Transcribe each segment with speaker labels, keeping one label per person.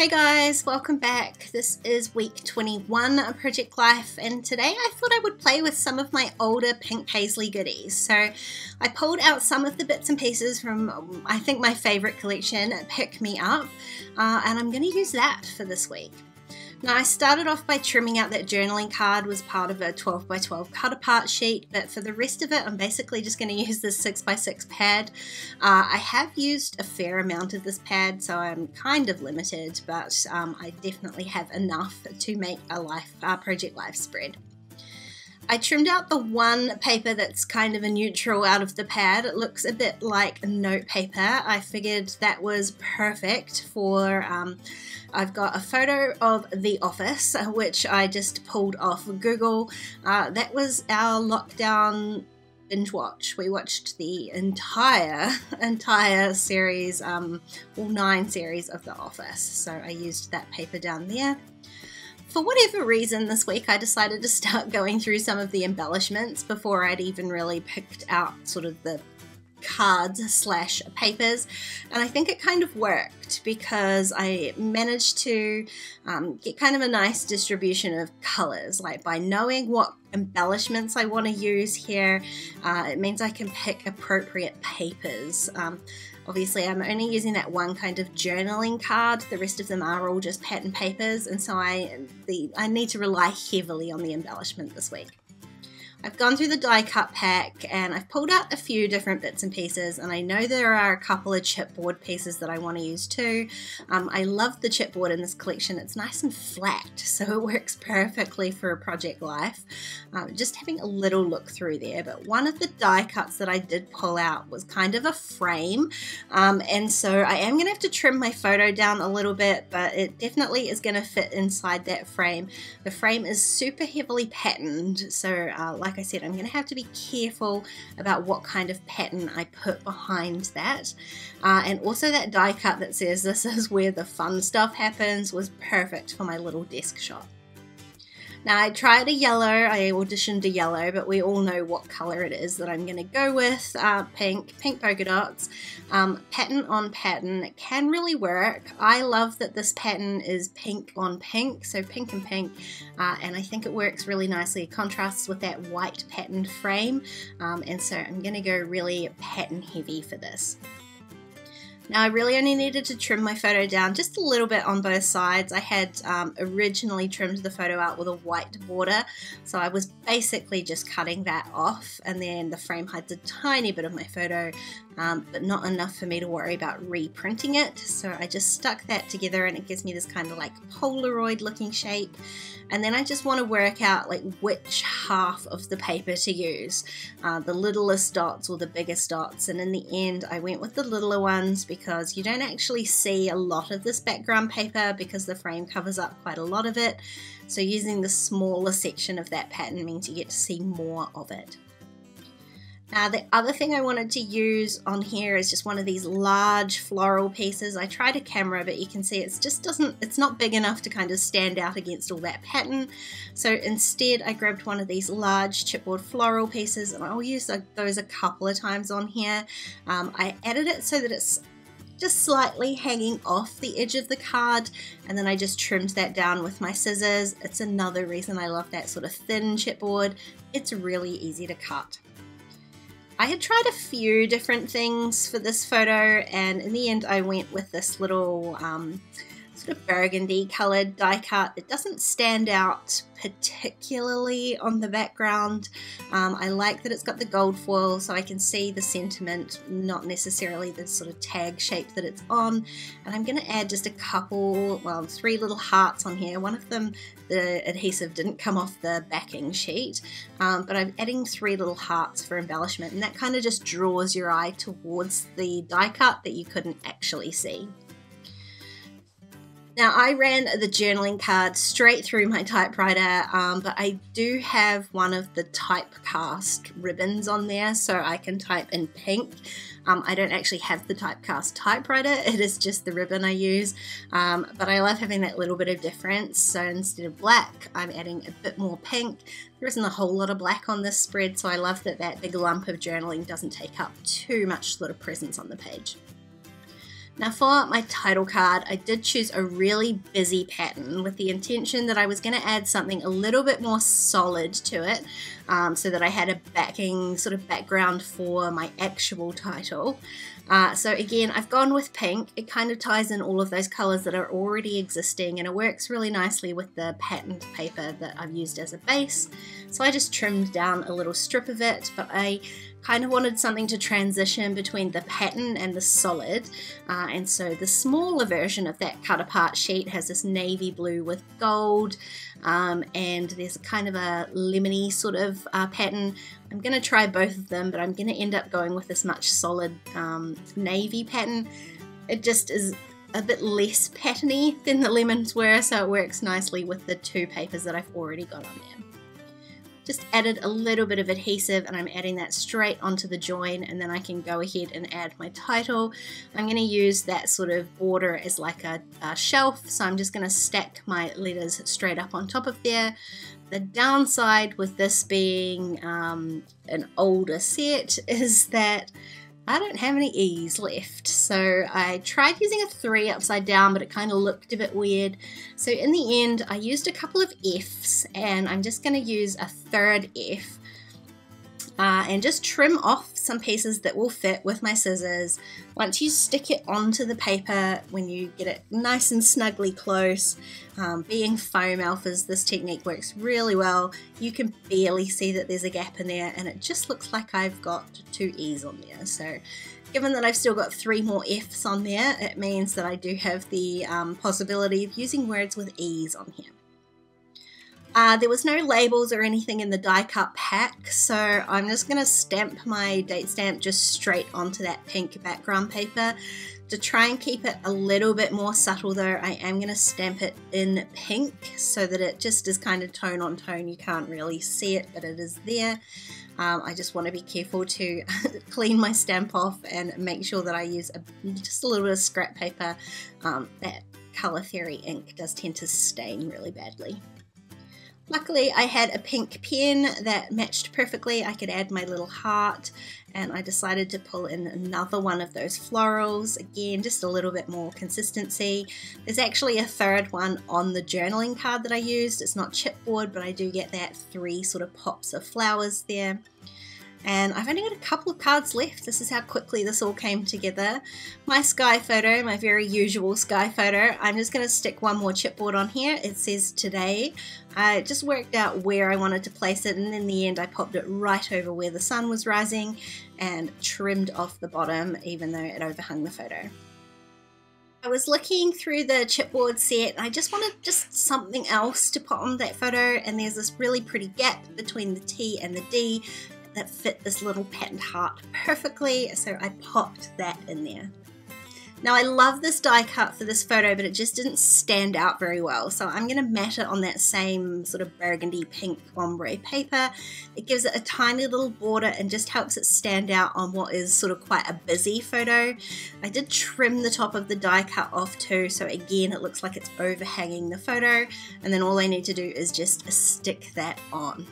Speaker 1: Hey guys, welcome back. This is week 21 of Project Life, and today I thought I would play with some of my older pink paisley goodies. So I pulled out some of the bits and pieces from I think my favorite collection, Pick Me Up, and I'm going to use that for this week. Now I started off by trimming out that journaling card, was part of a 12 by 12 cut apart sheet, but for the rest of it I'm basically just going to use this 6 by 6 pad. I have used a fair amount of this pad, so I'm kind of limited, but I definitely have enough to make a Project Life spread. I trimmed out the one paper that's kind of a neutral out of the pad. It looks a bit like note paper. I figured that was perfect for, I've got a photo of the office, which I just pulled off Google. That was our lockdown binge watch. We watched the entire series, all 9 series of The Office. So I used that paper down there. For whatever reason this week I decided to start going through some of the embellishments before I'd even really picked out sort of the cards slash papers, and I think it kind of worked because I managed to get kind of a nice distribution of colors. Like, by knowing what embellishments I want to use here, it means I can pick appropriate papers. Obviously I'm only using that one kind of journaling card, the rest of them are all just pattern papers, and so I need to rely heavily on the embellishment this week. I've gone through the die cut pack and I've pulled out a few different bits and pieces, and I know there are a couple of chipboard pieces that I want to use too. I love the chipboard in this collection. It's nice and flat, so it works perfectly for a Project Life. Just having a little look through there, but one of the die cuts that I did pull out was kind of a frame, and so I am going to have to trim my photo down a little bit, but it definitely is going to fit inside that frame. The frame is super heavily patterned, so like I said, I'm going to have to be careful about what kind of pattern I put behind that. And also that die cut that says this is where the fun stuff happens was perfect for my little desk shot. Now I tried a yellow, I auditioned a yellow, but we all know what color it is that I'm going to go with. Pink polka dots. Pattern on pattern can really work. I love that this pattern is pink on pink, so pink and pink, and I think it works really nicely. It contrasts with that white patterned frame, and so I'm going to go really pattern heavy for this. Now I really only needed to trim my photo down just a little bit on both sides. I had originally trimmed the photo out with a white border, so I was basically just cutting that off, and then the frame hides a tiny bit of my photo, but not enough for me to worry about reprinting it. So I just stuck that together and it gives me this kind of like Polaroid looking shape. And then I just want to work out like which half of the paper to use, the littlest dots or the biggest dots, and in the end I went with the littler ones because you don't actually see a lot of this background paper because the frame covers up quite a lot of it, so using the smaller section of that pattern means you get to see more of it. Now the other thing I wanted to use on here is just one of these large floral pieces. I tried a camera, but you can see it's not big enough to kind of stand out against all that pattern. So instead I grabbed one of these large chipboard floral pieces, and I'll use those a couple of times on here. I added it so that it's just slightly hanging off the edge of the card, and then I just trimmed that down with my scissors. It's another reason I love that sort of thin chipboard. It's really easy to cut. I had tried a few different things for this photo, and in the end I went with this little sort of burgundy colored die cut. It doesn't stand out particularly on the background. I like that it's got the gold foil so I can see the sentiment, not necessarily the sort of tag shape that it's on. And I'm going to add just a couple, well, 3 little hearts on here. One of them, the adhesive didn't come off the backing sheet, but I'm adding 3 little hearts for embellishment, and that kind of just draws your eye towards the die cut that you couldn't actually see. Now I ran the journaling card straight through my typewriter, but I do have one of the typecast ribbons on there so I can type in pink. I don't actually have the typecast typewriter, it is just the ribbon I use, but I love having that little bit of difference. So instead of black, I'm adding a bit more pink. There isn't a whole lot of black on this spread, so I love that that big lump of journaling doesn't take up too much sort of presence on the page. Now for my title card, I did choose a really busy pattern with the intention that I was going to add something a little bit more solid to it, so that I had a backing sort of background for my actual title. So again, I've gone with pink. It kind of ties in all of those colors that are already existing, and it works really nicely with the patterned paper that I've used as a base. So I just trimmed down a little strip of it, but I kind of wanted something to transition between the pattern and the solid, and so the smaller version of that cut apart sheet has this navy blue with gold, and there's kind of a lemony sort of pattern. I'm going to try both of them, but I'm going to end up going with this much solid navy pattern. It just is a bit less patterny than the lemons were, so it works nicely with the two papers that I've already got on there. Just added a little bit of adhesive, and I'm adding that straight onto the join, and then I can go ahead and add my title. I'm going to use that sort of border as like a shelf, so I'm just going to stack my letters straight up on top of there. The downside with this being an older set is that I don't have any E's left, so I tried using a 3 upside down, but it kind of looked a bit weird. So in the end, I used a couple of F's, and I'm just going to use a third F and just trim off some pieces that will fit with my scissors. Once you stick it onto the paper, when you get it nice and snugly close, being foam alphas, this technique works really well. You can barely see that there's a gap in there, and it just looks like I've got 2 E's on there. So given that I've still got 3 more F's on there, it means that I do have the possibility of using words with E's on here. There was no labels or anything in the die cut pack, so I'm just going to stamp my date stamp just straight onto that pink background paper. To try and keep it a little bit more subtle though, I am going to stamp it in pink so that it just is kind of tone on tone. You can't really see it, but it is there. I just want to be careful to clean my stamp off and make sure that I use just a little bit of scrap paper. That Color Theory ink does tend to stain really badly. Luckily, I had a pink pen that matched perfectly. I could add my little heart, and I decided to pull in another one of those florals. Again, just a little bit more consistency. There's actually a third one on the journaling card that I used. It's not chipboard, but I do get that 3 sort of pops of flowers there. And I've only got a couple of cards left. This is how quickly this all came together. My sky photo, my very usual sky photo, I'm just going to stick one more chipboard on here. It says today. I just worked out where I wanted to place it, and in the end I popped it right over where the sun was rising and trimmed off the bottom even though it overhung the photo. I was looking through the chipboard set, and I just wanted something else to put on that photo, and there's this really pretty gap between the T and the D that fit this little patterned heart perfectly, so I popped that in there. Now I love this die cut for this photo, but it just didn't stand out very well, so I'm going to mat it on that same sort of burgundy pink ombre paper. It gives it a tiny little border and just helps it stand out on what is sort of quite a busy photo. I did trim the top of the die cut off too, so again it looks like it's overhanging the photo, and then all I need to do is just stick that on.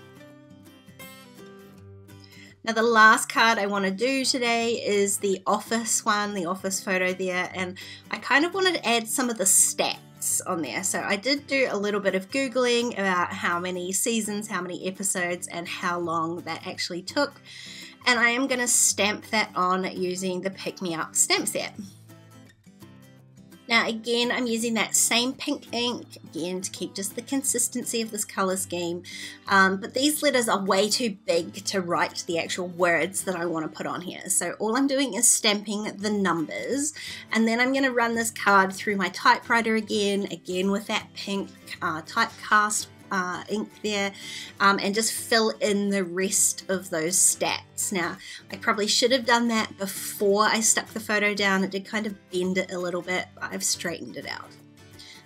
Speaker 1: Now the last card I want to do today is the office one, the office photo there, and I kind of wanted to add some of the stats on there. So I did do a little bit of Googling about how many seasons, how many episodes, and how long that actually took. And I am going to stamp that on using the Pick Me Up stamp set. Now again, I'm using that same pink ink, again to keep just the consistency of this colour scheme, but these letters are way too big to write the actual words that I want to put on here. So all I'm doing is stamping the numbers, and then I'm going to run this card through my typewriter again with that pink typecast ink there, and just fill in the rest of those stats. Now I probably should have done that before I stuck the photo down. It did kind of bend it a little bit, but I've straightened it out.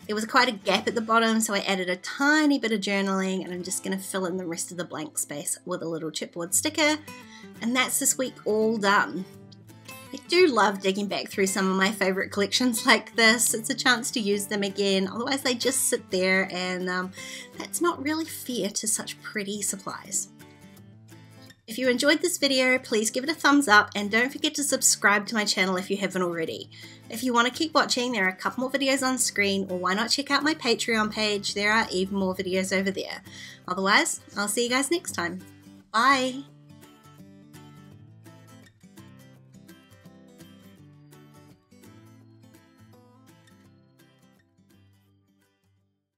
Speaker 1: There was quite a gap at the bottom, so I added a tiny bit of journaling, and I'm just going to fill in the rest of the blank space with a little chipboard sticker, and that's this week all done. I do love digging back through some of my favourite collections like this. It's a chance to use them again, otherwise they just sit there, and that's not really fair to such pretty supplies. If you enjoyed this video, please give it a thumbs up and don't forget to subscribe to my channel if you haven't already. If you want to keep watching, there are a couple more videos on screen, or why not check out my Patreon page, there are even more videos over there. Otherwise, I'll see you guys next time. Bye!